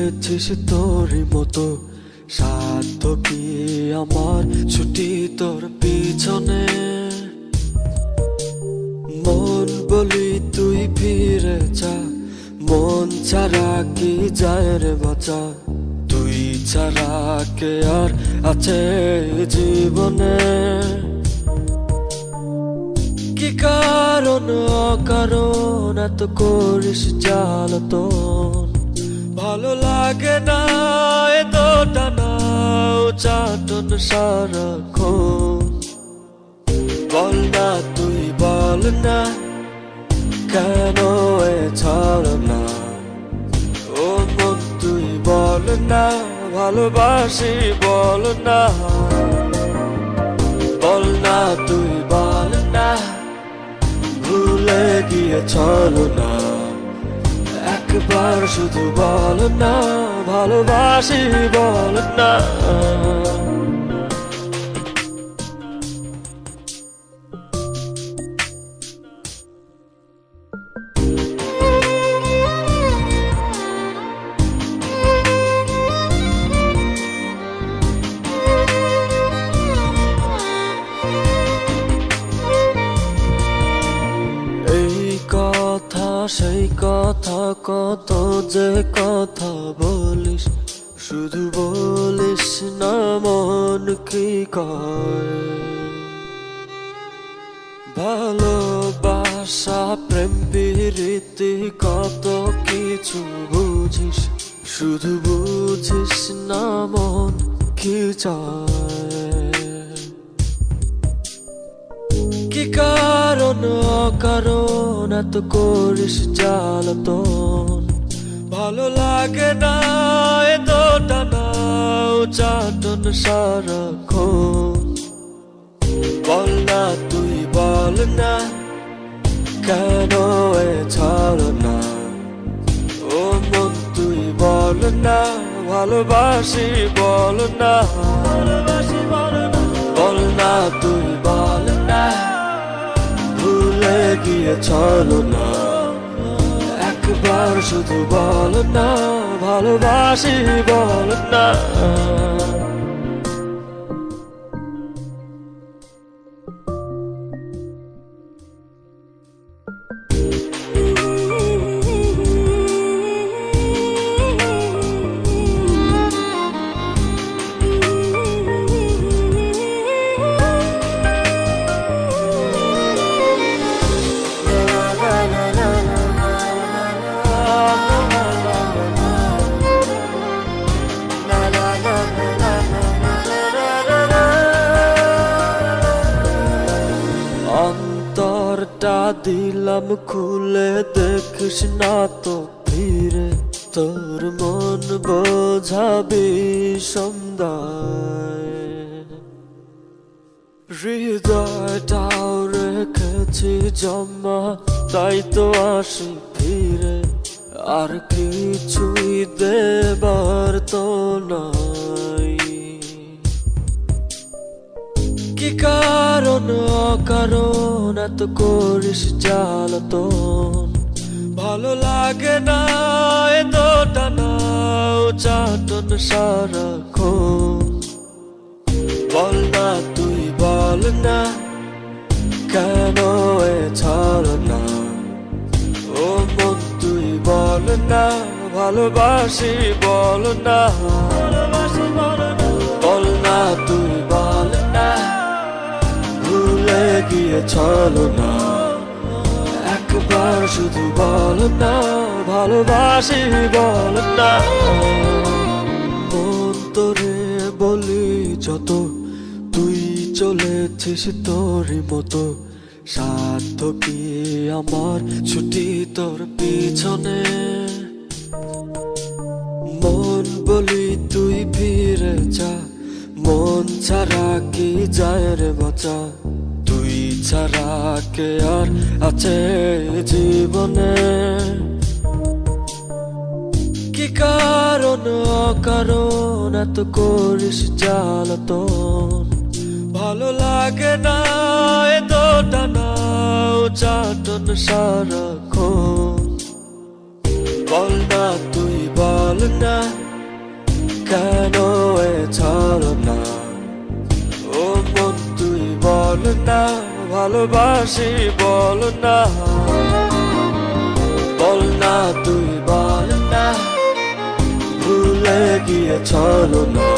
চলেছিস তোরই মতো, সাধ্য কি আমার ছুটি তোর পিছনে। মন বলি তুই ফিরে যা, মন ছাড়া কি যায় রে বাঁচা। তুই ছাড়া কে আর আছে জীবনে। কি কারণ অকারণ এত করিস জ্বালাতন, ভালো লাগে না এ তো টানা চাটন সারাক্ষণ। বল না তুই বল না, কেন এ ছাড় না। ও মন তুই বল না, ভালোবাসি বল না। বল না তুই বল না, ভুলে গিয়ে চলো না। একবার শুধু বল না, ভালোবাসি বল না। সেই কথা কত যে কথা বলিস, শুধু বলিস না মন কি কয়। ভালোবাসা প্রেম প্রীতি কত কিছু বুঝিস, শুধু বুঝিস না মন কি চায়। কি কারণ অকারণ এত করিস জ্বালাতন, ভালো লাগে না এ তো টানা চাটন সারাক্ষণ। বল না তুই বল না, কেন এ ছাড় না। ও মন তুই বল না, ভালোবাসি বল না। বল না তুই বল না, ভুলে গিয়ে চলো না। একবার শুধু বল না, ভালোবাসি বল না। অন্তরটা দিলাম খুলে, দেখিস না তো ফিরে। তোর মন বোঝাবি সন্ধ্যায়, হৃদয়টাও রেখেছি জমা, তাই তো আসি ফিরে। আর কিছুই দেবার তো নাই। কি কারণ অকারণ এত করিস জ্বালাতন, ভালো লাগে না এ তো টানা চাটন সারাক্ষণ। বল না তুই বল না, কেন এ ছাড় না। ও মন তুই বল না, ভালোবাসি বল না। বল না তুই বল না, ভুলে গিয়ে চলো না। একবার শুধু বল না, ভালোবাসি বল না। মন তোরে বলি যত, তুই চলেছিস তোরই মতো, সাধ্য কি আমার ছুটি তোর পিছনে। মন বলি তুই ফিরে যা, মন ছাড়া কি যায় রে বাঁচা। তুই ছাড়া কে আর আছে জীবনে। কি কারণ অকারণ এত করিস জ্বালাতন, ভালো লাগে না এ তো টানা চাটন সারাক্ষণ। বল না তুই বল না কেন এ ছাড়ো না ও মন তুই বল না ভালোবাসি বল না বল না তুই বল না ভুলে গিয়ে চলো না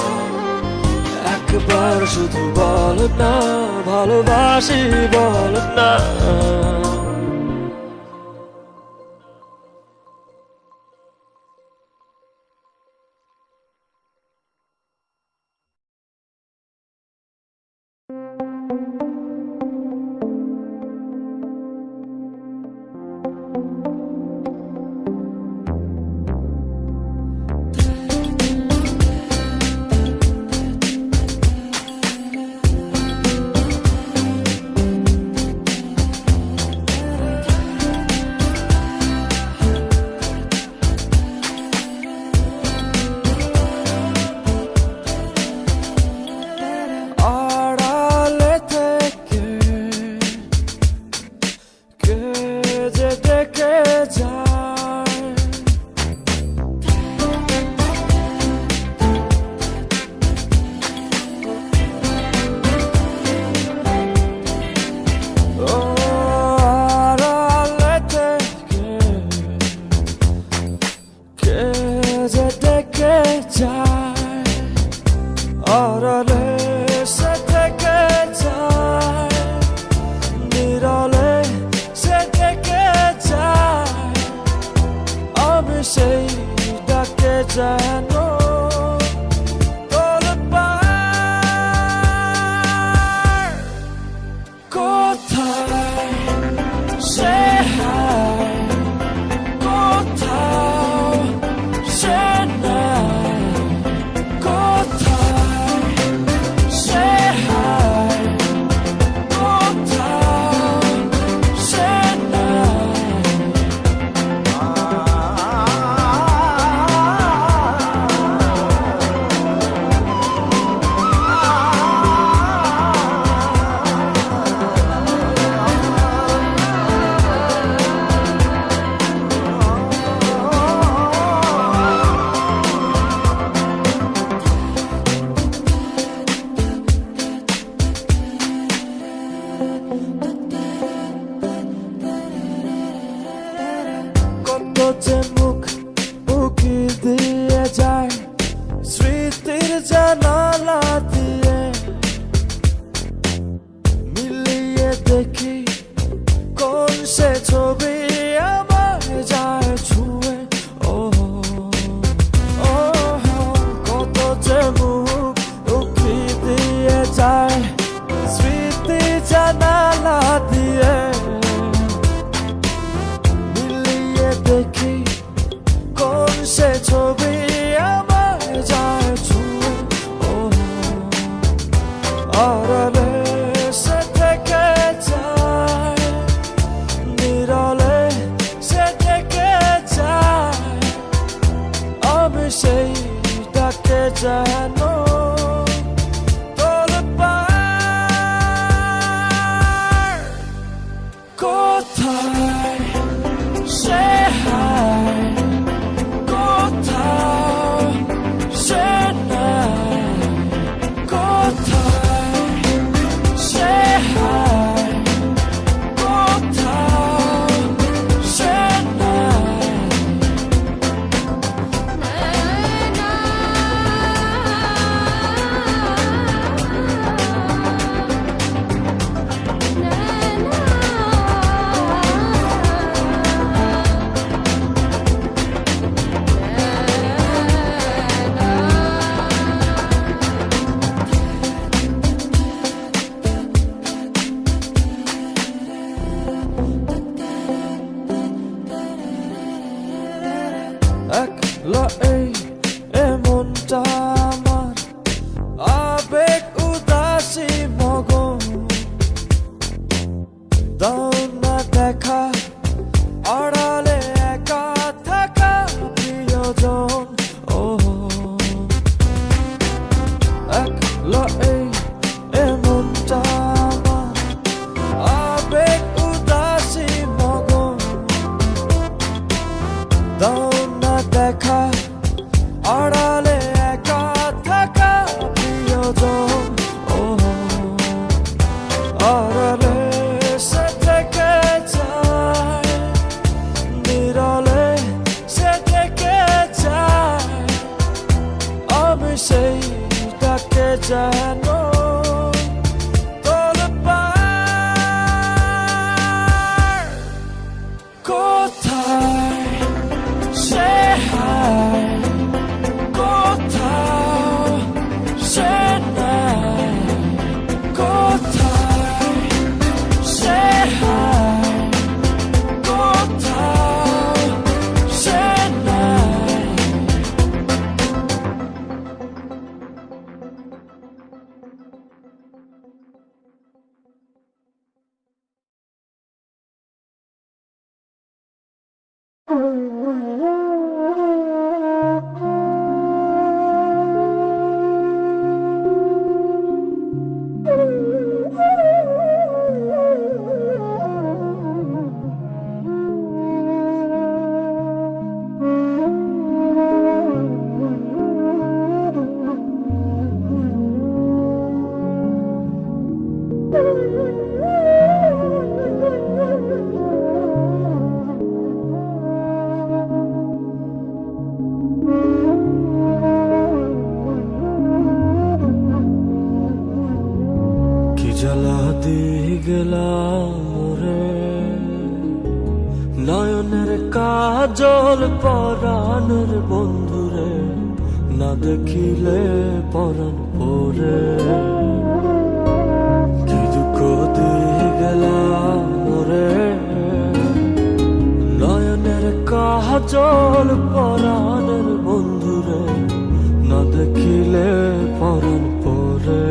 একবার শুধু বল না ভালোবাসি বল না সেই ডাকে জানো তোলপাড় কোথায় সে হায় কোথাও সে নাই কোথায় সে হায় কোথাও সে নাই কত যে মুখ উকি দিয়ে যায় স্মৃতির জানালা দিয়ে মিলিয়ে দেখি কোন সে ছবি আমার যায় ছুঁয়ে ও ও কত যে মুখ উকি দিয়ে যায় স্মৃতি জানালা দিয়ে দেখি কোন সে ছবি আমার যায় ছুঁয়ে ও আড়ালে সে থেকে যায় নিরলে সে থেকে যায় আমি সেই ডাকে জানো তোলপাড় কোথায় সে হায় কোথাও সে নাই কোথায় সে হায় কোথাও সে নাই একলা এই এমনটা আমার আবেগ উদাসী মগন দাও না দেখা আড়ালে একা থাকা প্রিয়জন ও একলা এই এমনটা আমার আবেগ উদাসী মগন দাও না দেখা আড়ালে একা থাকা প্রিয়জন, ও আড়ালে সে থেকে যায়, বিরলে সে থেকে যায়, আমি সেই ডাকে যেন তোলপাড়। কোথায় সে হায়, কোথাও সে নাই, কোথায় সে হায়, কোথাও সে নাই। কি জ্বালা দিয়ে গেলাম রে, নয়নের কাজল পরাণের বন্ধুরে, না দেখিলে পরাণ পরে। কি দুঃখ দিয়ে গেলাম রে, নয়নের কাজল পরাণের বন্ধুরে, না দেখিলে পরাণ পরে,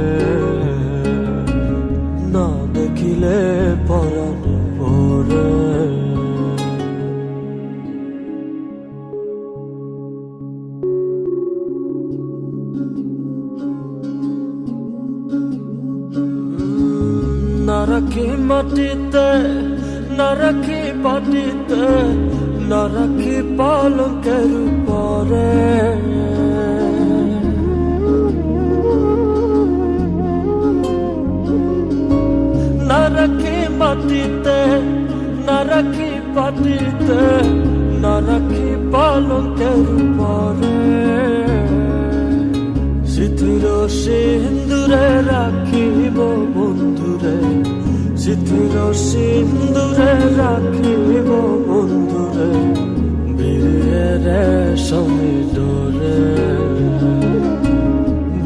না দেখিলে পরাণ পরে। না রাখি মাটিতে, না রাখি পাটিতে, না রাখি পালকের উপরে। না রাখি মাটিতে, না রাখি পাটিতে, না রাখি পালকের উপরে। সিঁথির সিন্দুরে রাখিব বন্ধুরে, সিঁথির সিন্দুরে রাখিব বন্ধুরে, বিরিয়ে রেশমি ডোরে,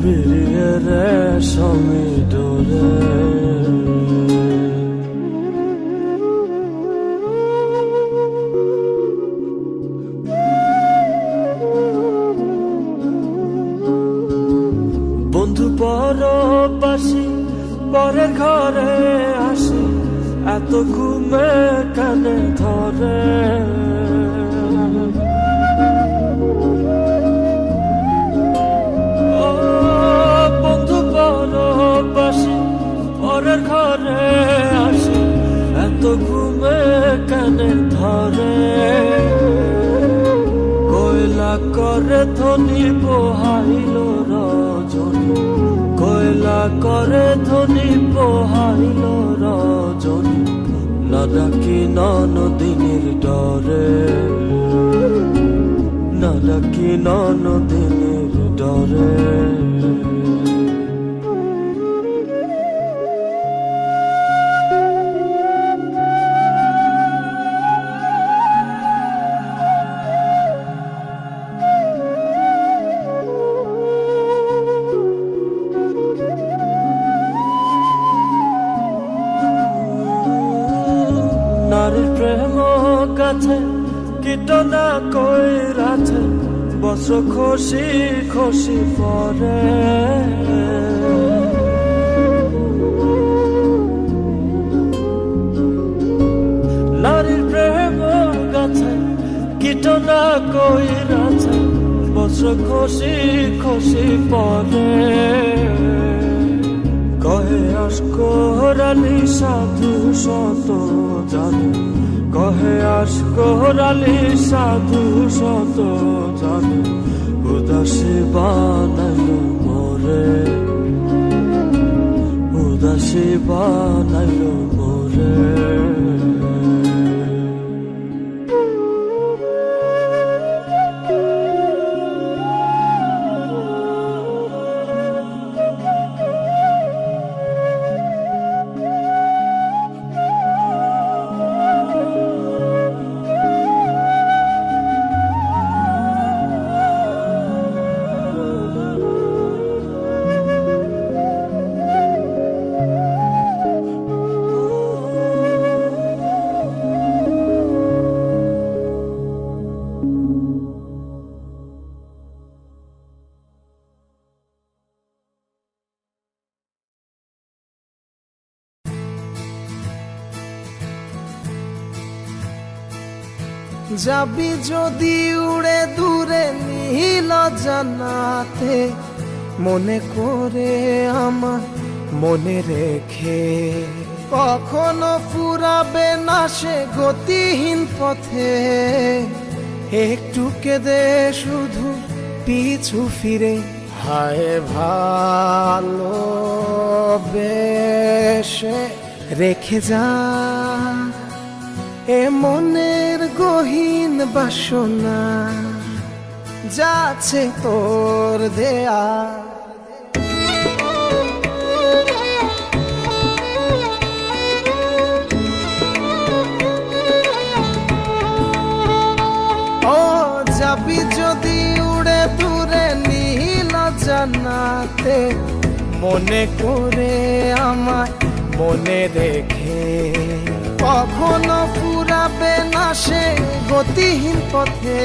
বিরিয়ে রেশমি ডোরে। বন্ধু পরবাসী পরের ঘরে আসি, এত ঘুমে কানে ধরে। ও বন্ধু পরবাসী পরের ঘরে আসি, এত ঘুমে কানে ধরে। কয়লা করে ধনী পোহাইল রজনী, কয়লা করে ধনী পোহাইল রজনী, না ডাকি ননদিনীর ডরে, না ডাকি ননদিনীর ডরে। নারীর প্রেম কাছে কীটনা কইরাছে, বছর খসি খসি পরে। নারীর প্রেম কাছে কীটনা কইরাছে, বছর খসি খসি পরে। কহে আশকরালি সাধু শত জানু, কহে আশকরালি সাধু শত জানু, খুদা উদাসী বানাইলো মোরে, উদাসী বানাইলো মোরে। যাবি যদি উড়ে দূরে নীল জানাতে, মনে করে আমার মনে রেখে, কখনো ফুরাবে না সে গতিহীন পথে। একটু কেঁদে শুধু পিছু ফিরে, হায় ভালো বেশে রেখে যা এ মনের গহীন বাসনা, যাচ্ছে তোর দেয়া। ও যাবি যদি উড়ে দূরে নীল জানাতে, মনে করে আমায় মনে রেখে, কখনো ফুরাবে না সে গতিহীন পথে।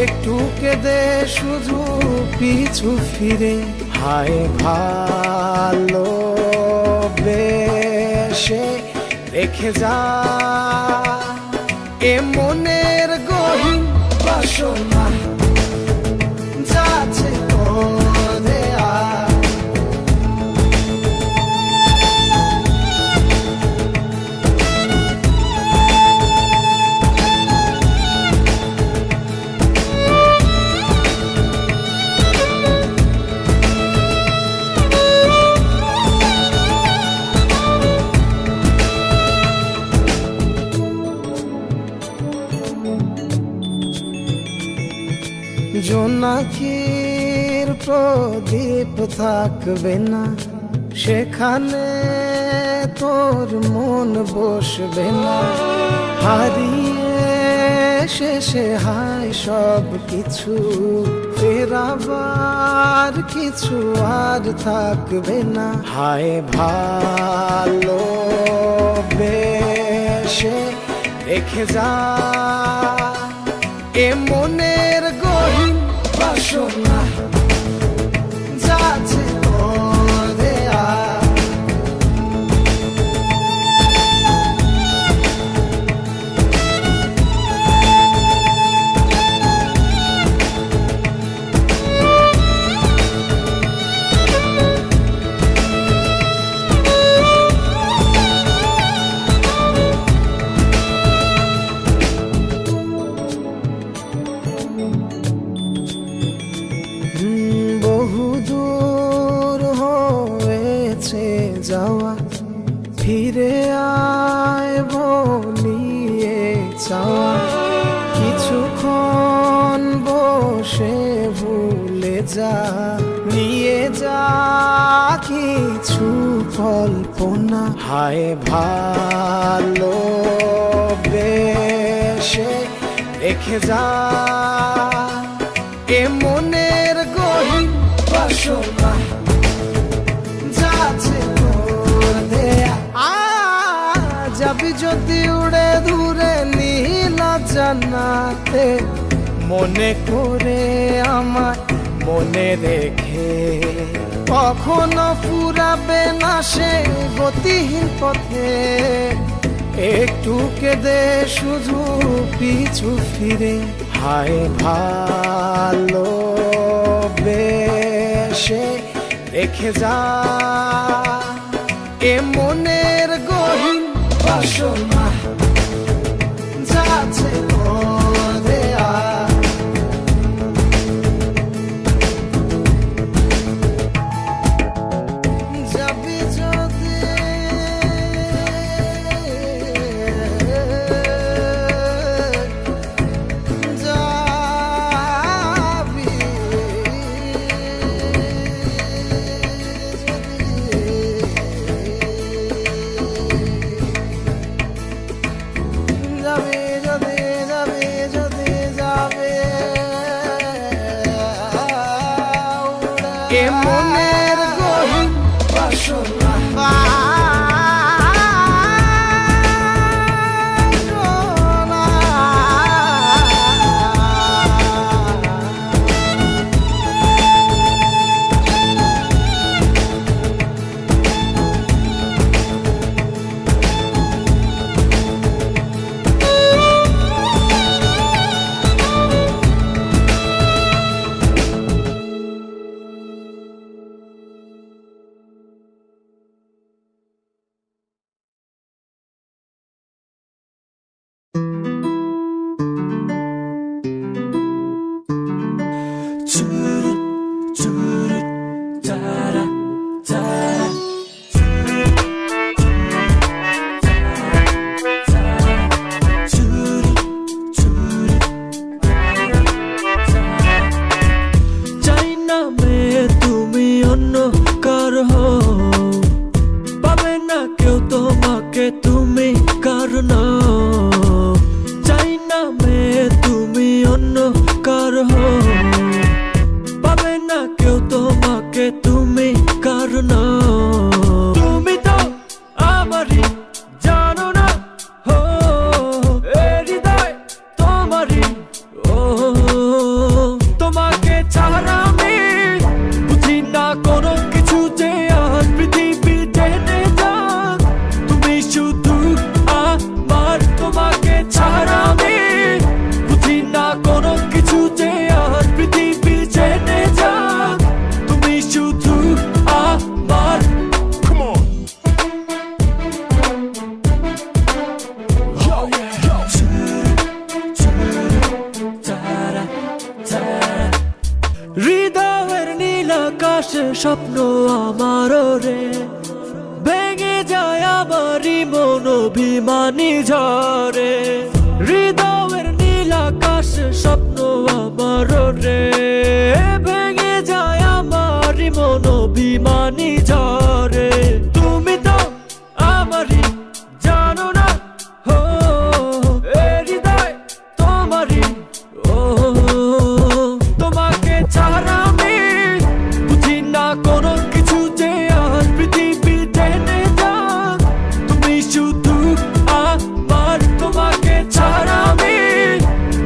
একটু কেঁদে শুধু পিছু ফিরে, হায় ভালো বেশে রেখে যা এ মনের গহীন বাসনা, যাচ্ছে তোর দেয়া। জোনাকির প্রদীপ থাকবে না, সেখানে তোর মন বসবে না। হারিয়ে শেষে হায় সব কিছু, ফেরাবার কিছু আর থাকবে না। হায় ভালো বেশে রেখে যা এ মনের গহীন বাসনা, যাচ্ছে তোর দেয়া। বহুদূর হয়েছে যাওয়া, ফিরে আয় বলিয়ে চাওয়া। কিছুক্ষণ বসে ভুলে যা, নিয়ে যা কিছু কল্পনা। হায় ভালো বেশে রেখে যা এ মনের গহীন বাসনা, যাচ্ছে তোর দেয়া। যাবি যদি উড়ে দূরে নীল জানাতে, মনে করে আমায় মনে রেখে, কখনো ফুরাবে না সে গতিহীন পথে। একটু কেঁদে শুধু পিছু ফিরে, হায় ভালো বেশে রেখে যা এ মনের গহীন বাসনা, যাচ্ছে তোর দেয়া। মনের গহীন বাসনা স্বপ্ন আমার রে ভেঙে যায় আমারই মন অভিমানী ঝরে হৃদয়ের নীল আকাশ স্বপ্ন আমার রে ভেঙে যায় আমারই মন অভিমানী ঝরে তুমি তো আমারই জানো না হো এ হৃদয় তোমারই ও তোমাকে ছাড়া কোনো কিছু যে আর পৃথিবীতে নেই যাক তুমি শুধু আমার তোমাকে ছাড়া আমি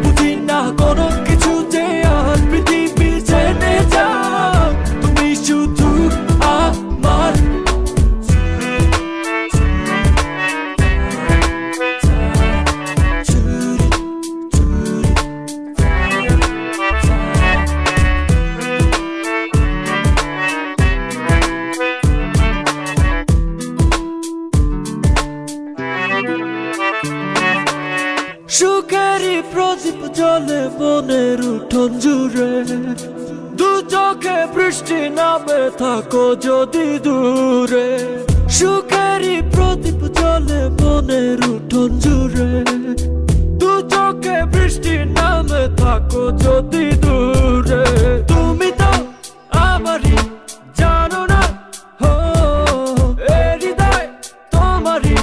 বুঝি না কোনো কিছু যে আর পৃথিবীতে নেই যাক তুমি শুধু আমার সুখেরই প্রদীপ জ্বলে মনের উঠোন জুড়ে দু চোখে বৃষ্টি নামে থাকো যদি দূরে সুখেরই প্রদীপ জ্বলে মনের উঠোন জুড়ে দু চোখে বৃষ্টি নামে থাকো যদি দূরে তুমি তো আমারই জানো না হো এ হৃদয় তোমারই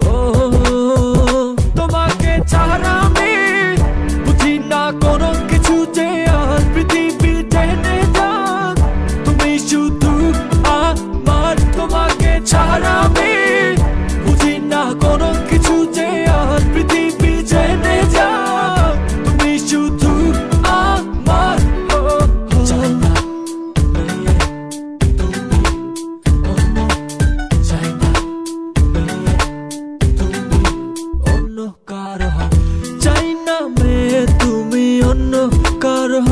ও তোমাকে ছাড়া আমি বুঝি না কোনো কিছু যে আর পৃথিবীতে নেই যাক তুমি শুধু আমার তোমাকে ছাড়া আমি বুঝি না কোনো কিছু যে আর পৃথিবীতে নেই যাক তুমি শুধু আমার চাই না চাই না তুমি অন্য কারো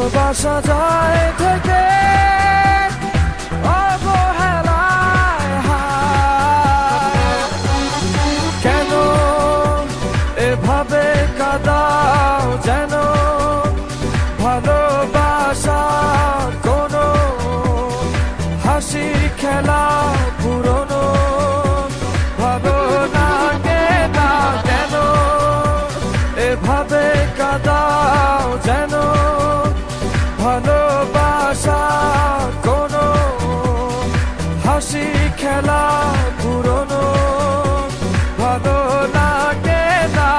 ভালোবাসা যায় থেকে অবহেলায় হায়। কেন এভাবে কাঁদাও যেন ভালোবাসা কোনো হাসি খেলা পুরনো ভালো লাগে না কেন এভাবে কাঁদাও যেন ভালোবাসা কোনো হাসি খেলা পুরনো ভালো লাগে না।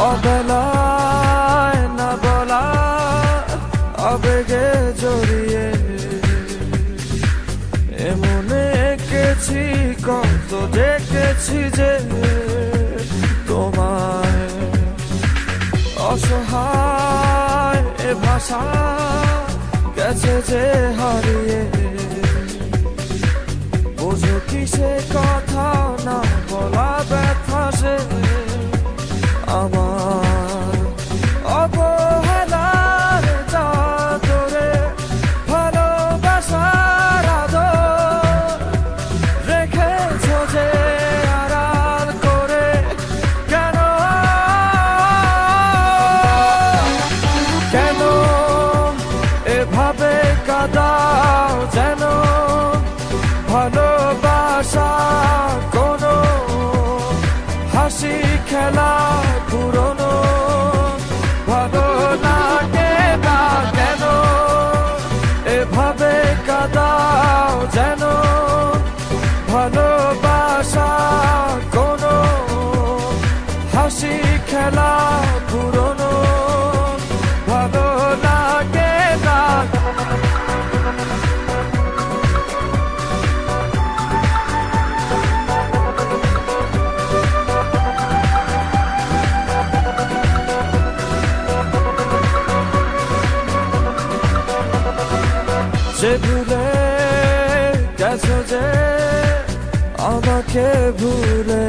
অবেলায় না বলা আবেগে জড়িয়ে এমনে এঁকেছি কত দেখেছি যে তোমায় অসহায় এ ভাষা গেছে যে হারিয়ে বোঝো কি সে কথা না বলা ব্যথা সে আমার অবহেলার চাদরে ভালোবাসার আদর রেখেছ যে আড়াল করে কেন কেন এভাবে কাঁদাও যেন ভালোবাসা কোনো হাসি খেলা পুরনো ভালো লাগে না কেন এভাবে কাঁদাও যেন ভালোবাসা কোনো হাসি খেলা পুরনো ভালো লাগে না। যে ভুলে গেছো যে আমাকে ভুলে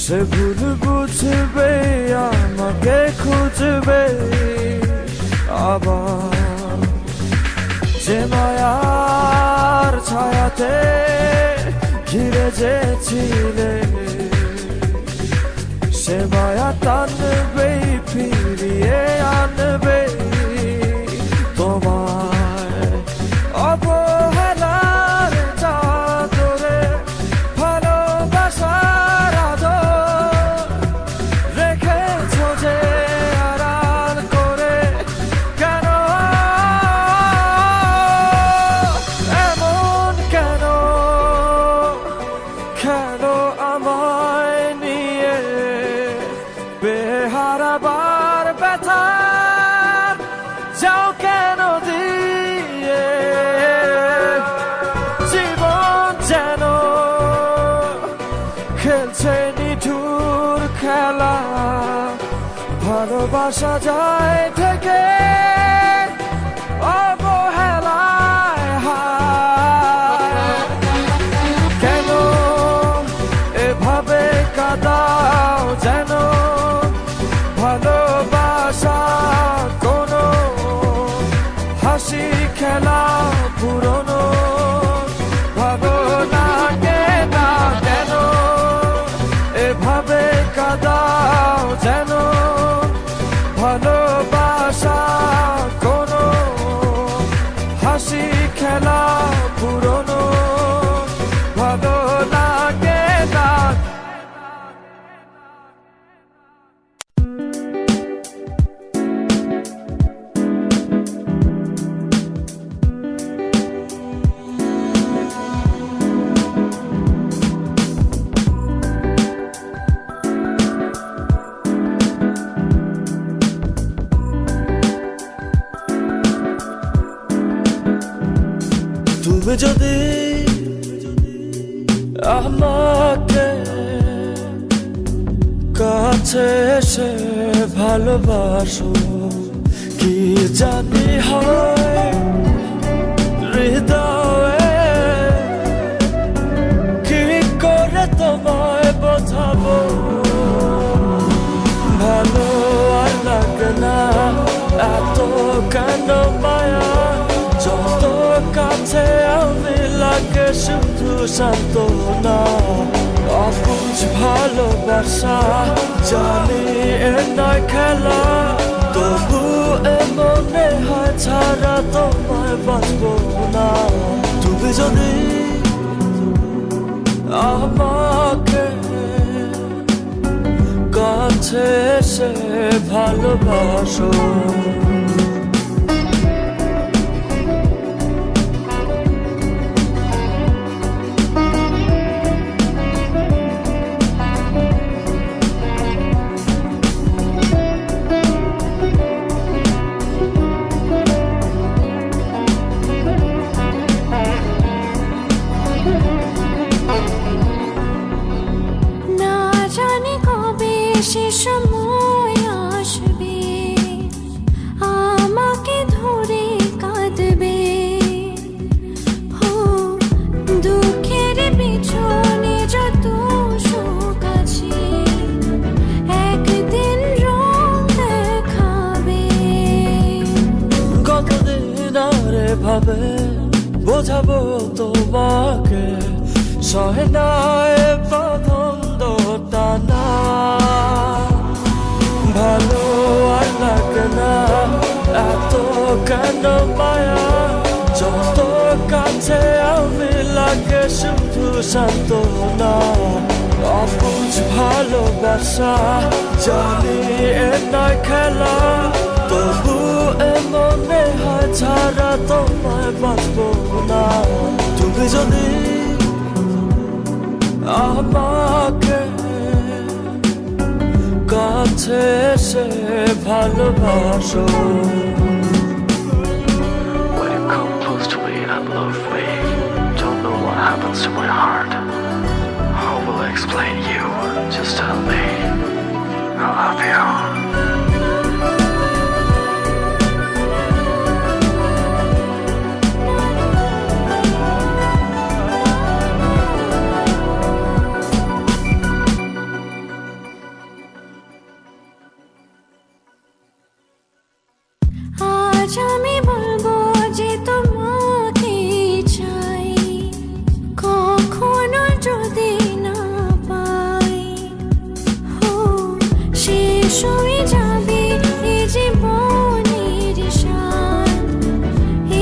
সে ভুল বুঝবে আমাকে খুঁজবে আবার যে মায়ার ছায়াতে ঘিরে যেছিলে সে মায়া টানবে ফিরিয়ে আনবে তোমায় অবহেলার চাদরে ভালোবাসার আদর রেখেছ যে আড়াল করে কেন এমন কেন কেন আমায় নিয়ে বেহারাবার ব্যথা যাও কেন দিয়ে জীবন যেন খেলছে নিঠুর খেলা ভালোবাসা যায় থেকে অবহেলায় হায়। কেন এভাবে কাঁদাও যেন ভালোবাসা কোনো হাসি খেলা পুরনো ভালো লাগে না কেন এভাবে কাঁদাও যেন ভালোবাসা আমাকে কাছে এসে ভালোবাসো, কি জানি হয় হৃদয়ে, কি করে তোমায় বোঝাবো। ভালো আর লাগে না এত কেন মায়া, যত কাছে আমি লাগে শুধু সান্ত্বনা। অবুঝ ভালোবাসা জানি এ নয় খেলা, তবু এ মনে হয় ছাড়া তোমায় বাঁচবো না। তুমি যদি আমাকে কাছে এসে ভালোবাসো। সে সময় আসবে আমাকে ধরে কাঁদবে, দুঃখের পিছনে যত সুখ আছে একদিন রং দেখাবে। কতদিন আরে ভাবে বোঝাবো তোমাকে, সহে না এ বাঁধনটা না। ভালো আর লাগে না এত কেন মায়া, যত কাছে আমি লাগে শুধু সান্ত্বনা। অবুঝ ভালোবাসা জানি এ নয় খেলা, তবু এ মনে হয় ছাড়া তোমায় বাঁচবো না। তুমি যদি আমাকে কাছে এসে ভালোবাসো। When you come close to me and love me, don't know what happens to my heart. How will I explain you? Just tell me. I love you. আজ আমি বলবো যে তোমাকে চাই, কখনো যদি না পাই শেষ হয়ে যাবে এ জীবনের সাথ,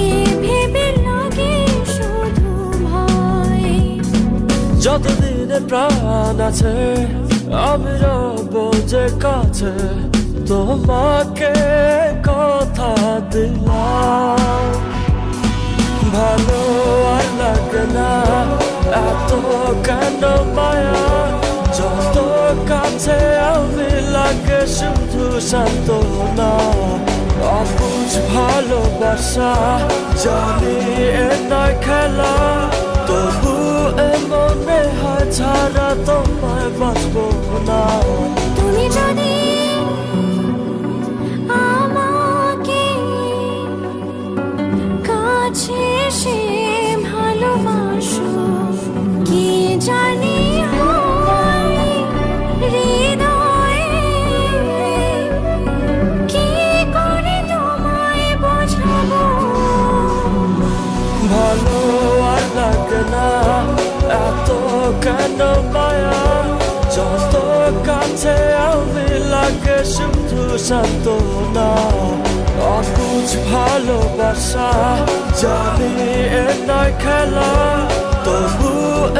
এ ভেবে লাগে শুধু ভয়। যতদিনে প্রাণ আছে আমি রব যে কাছে, তোমাকে কথা দিলাম। ভালো আর লাগে না এত কেন মায়া, যত কাছে আমি লাগে শুধু সান্ত্বনা। অবুঝ ভালোবাসা জানি এ নয় খেলা, তবু এ মনে হয় ছাড়া তোমায় বাঁচবো না। তুমি যদি আমাকে কাছে এসে ভালোবাসো, কি জানি হয় হৃদয়ে, কি করে তোমায় বোঝাবো। ভালো আর লাগে না এত কেন মায়া, যত কাছে আমি লাগে শুধু সান্ত্বনা। অবুঝ ভালোবাসা জানি এ নয় খেলা, তবু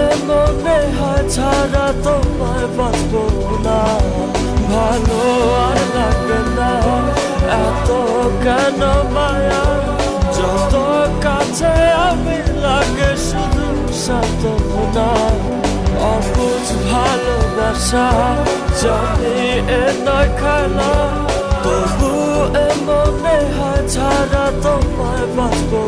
এ মনে হয় ছাড়া তোমায় বাঁচবো না। ভালো আর লাগে না এত কেন মায়া, যত কাছে আমি লাগে শুধু সান্ত্বনা। অবুঝ ভালোবাসা জানি এ নয় খেলা, তবু এ মনে হয় ছাড়া তোমায় বাঁচবো